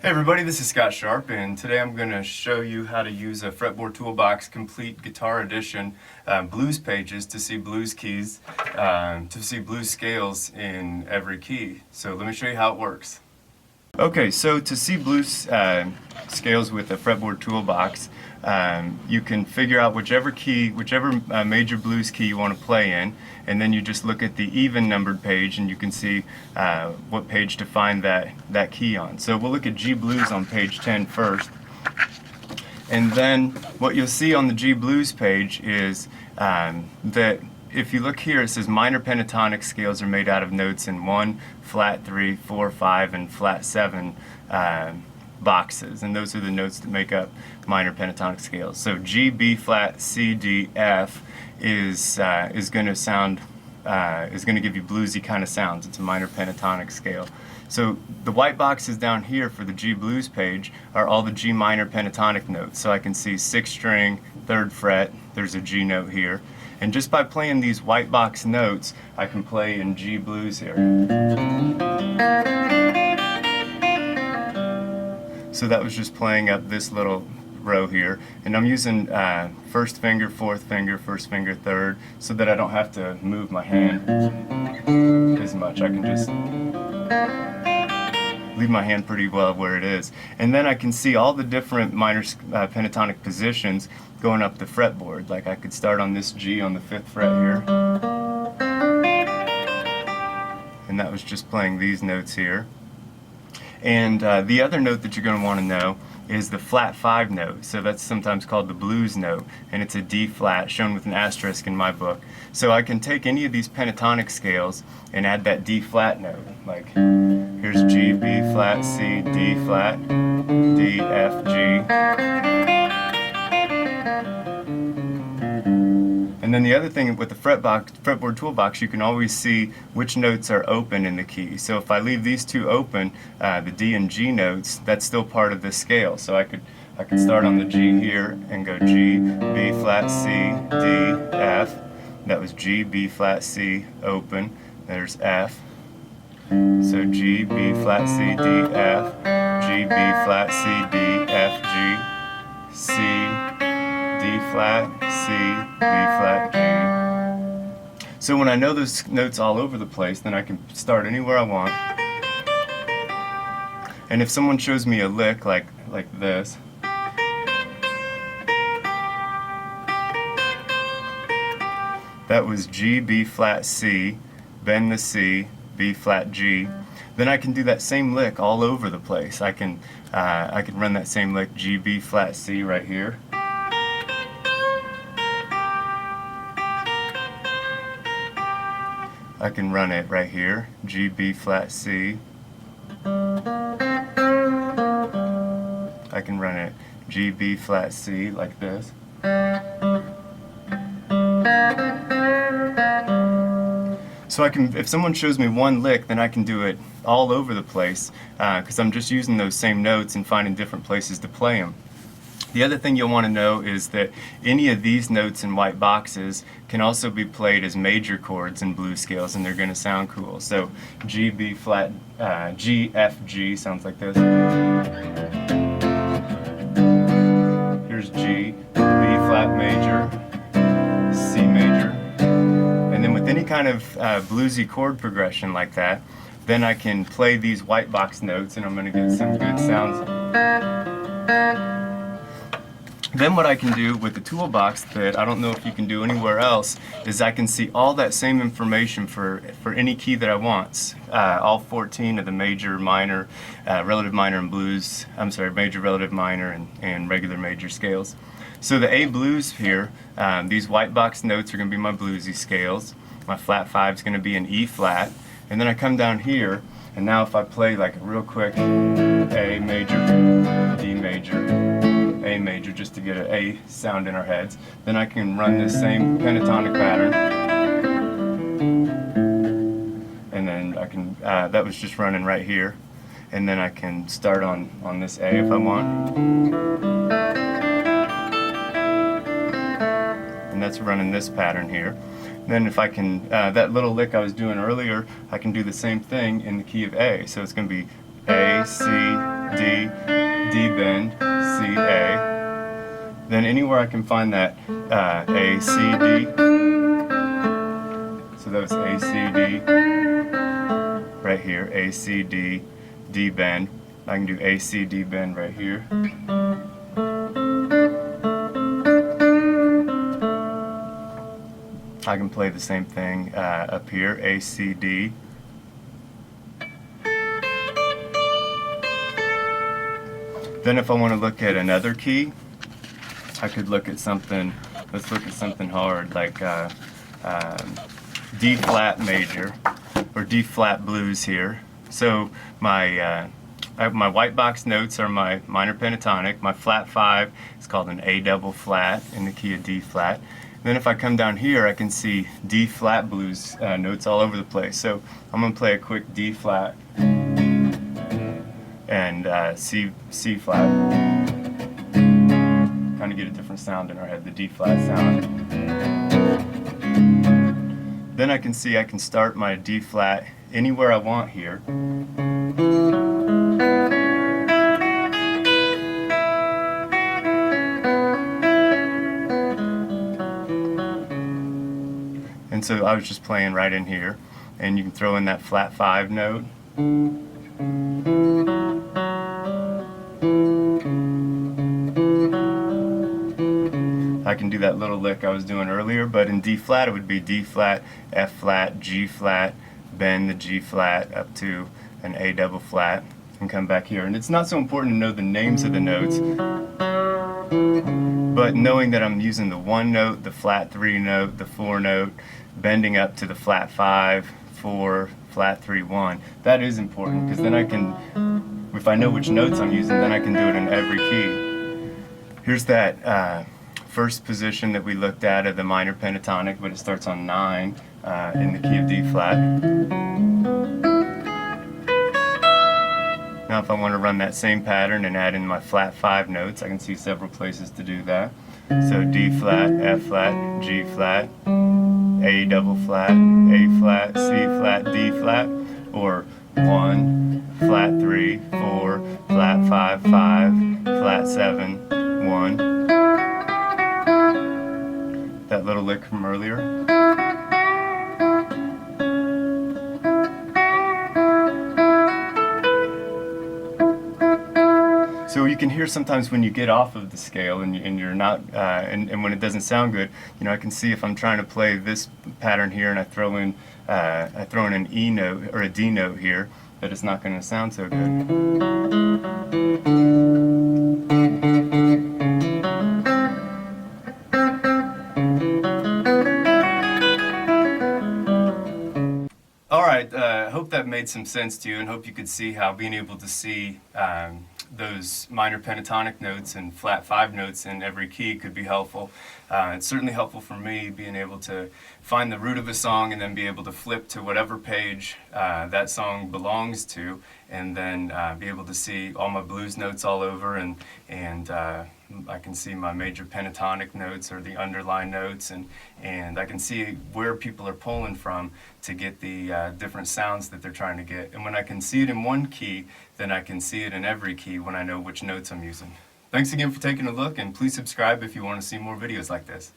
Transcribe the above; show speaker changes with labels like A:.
A: Hey everybody, this is Scott Sharp, and today I'm going to show you how to use a Fretboard Toolbox Complete Guitar Edition blues pages to see blues keys, to see blues scales in every key. So let me show you how it works. Okay, so to see blues scales with a Fretboard Toolbox, you can figure out whichever major blues key you want to play in, and then you just look at the even numbered page and you can see what page to find that key on. So we'll look at G blues on page 10 first, and then what you'll see on the G blues page is that if you look here, it says minor pentatonic scales are made out of notes in 1, flat 3, 4, 5, and flat 7 boxes, and those are the notes that make up minor pentatonic scales. So G, B flat, C, D, F is going to sound is going to give you bluesy kind of sounds. It's a minor pentatonic scale. So the white boxes down here for the G blues page are all the G minor pentatonic notes. So I can see 6th string, 3rd fret. There's a G note here. And just by playing these white box notes, I can play in G blues here. So that was just playing up this little row here. And I'm using 1st finger, 4th finger, 1st finger, 3rd, so that I don't have to move my hand as much. I can just leave my hand pretty well where it is. And then I can see all the different minor pentatonic positions going up the fretboard. Like I could start on this G on the 5th fret here, and that was just playing these notes here. And the other note that you're going to want to know is the flat 5 note. So that's sometimes called the blues note, and it's a D flat, shown with an asterisk in my book. So I can take any of these pentatonic scales and add that D flat note. Like here's G, B flat, C, D flat, D, F, G. And then the other thing with the Fretboard Toolbox, you can always see which notes are open in the key. So if I leave these two open, the D and G notes, that's still part of the scale. So I could start on the G here and go G, B flat, C, D, F. That was G, B flat, C, open. There's F. So G, B flat, C, D, F. G, B flat, C, D, F, G, C, D flat, C, B flat, G. So when I know those notes all over the place, then I can start anywhere I want. And if someone shows me a lick like this, that was G, B flat, C, bend the C, B flat, G. Then I can do that same lick all over the place. I can run that same lick G, B flat, C right here. I can run it right here, G, B flat, C. I can run it G, B flat, C like this. So I can, if someone shows me one lick, then I can do it all over the place because I'm just using those same notes and finding different places to play them. The other thing you'll want to know is that any of these notes in white boxes can also be played as major chords in blues scales, and they're going to sound cool. So G, B flat, G, F, G sounds like this. Here's G, B flat major, C major. And then with any kind of bluesy chord progression like that, then I can play these white box notes and I'm going to get some good sounds. Then what I can do with the toolbox that I don't know if you can do anywhere else is I can see all that same information for any key that I want. All 14 of the major, minor, relative minor and blues, major, relative minor, and regular major scales. So the A blues here, these white box notes are going to be my bluesy scales. My flat 5 is going to be an E flat. And then I come down here, and now if I play like a real quick A major, D major, A major, just to get an A sound in our heads, then I can run this same pentatonic pattern, and then I can, that was just running right here, and then I can start on this A if I want, and that's running this pattern here. Then if I can, that little lick I was doing earlier, I can do the same thing in the key of A. So it's going to be A, C, D, D bend, C, A. Then anywhere I can find that A, C, D. So that was A, C, D. Right here, A, C, D, D bend. I can do A, C, D bend right here. I can play the same thing up here, A, C, D. Then if I want to look at another key, I could look at something, let's look at something hard like D flat major or D flat blues here. So my white box notes are my minor pentatonic. My flat 5 is called an A double flat in the key of D flat. Then if I come down here, I can see D flat blues notes all over the place. So I'm going to play a quick D flat and C flat. Kind of get a different sound in our head, the D flat sound. Then I can see I can start my D flat anywhere I want here. And so I was just playing right in here, and you can throw in that flat 5 note. I can do that little lick I was doing earlier, but in D flat it would be D flat, F flat, G flat, bend the G flat up to an A double flat, and come back here. And it's not so important to know the names of the notes, but knowing that I'm using the 1 note, the flat 3 note, the 4 note, bending up to the flat 5, 4, flat 3, 1, that is important, because then I can, if I know which notes I'm using, then I can do it in every key. Here's that first position that we looked at of the minor pentatonic, but it starts on 9 in the key of D flat. Now if I want to run that same pattern and add in my flat 5 notes, I can see several places to do that. So D flat, F flat, G flat, A double flat, A flat, C flat, D flat, or 1, flat 3, 4, flat 5, 5, flat 7, 1. That little lick from earlier. So you can hear sometimes when you get off of the scale and you're not, and when it doesn't sound good, you know, I can see if I'm trying to play this pattern here and I throw in an E note or a D note here, that it's not going to sound so good. Alright, I hope that made some sense to you, and hope you could see how being able to see those minor pentatonic notes and flat 5 notes in every key could be helpful. It's certainly helpful for me being able to find the root of a song and then be able to flip to whatever page that song belongs to, and then be able to see all my blues notes all over, and I can see my major pentatonic notes or the underlying notes, and I can see where people are pulling from to get the different sounds that they're trying to get. And when I can see it in one key, then I can see it in every key when I know which notes I'm using. Thanks again for taking a look, and please subscribe if you want to see more videos like this.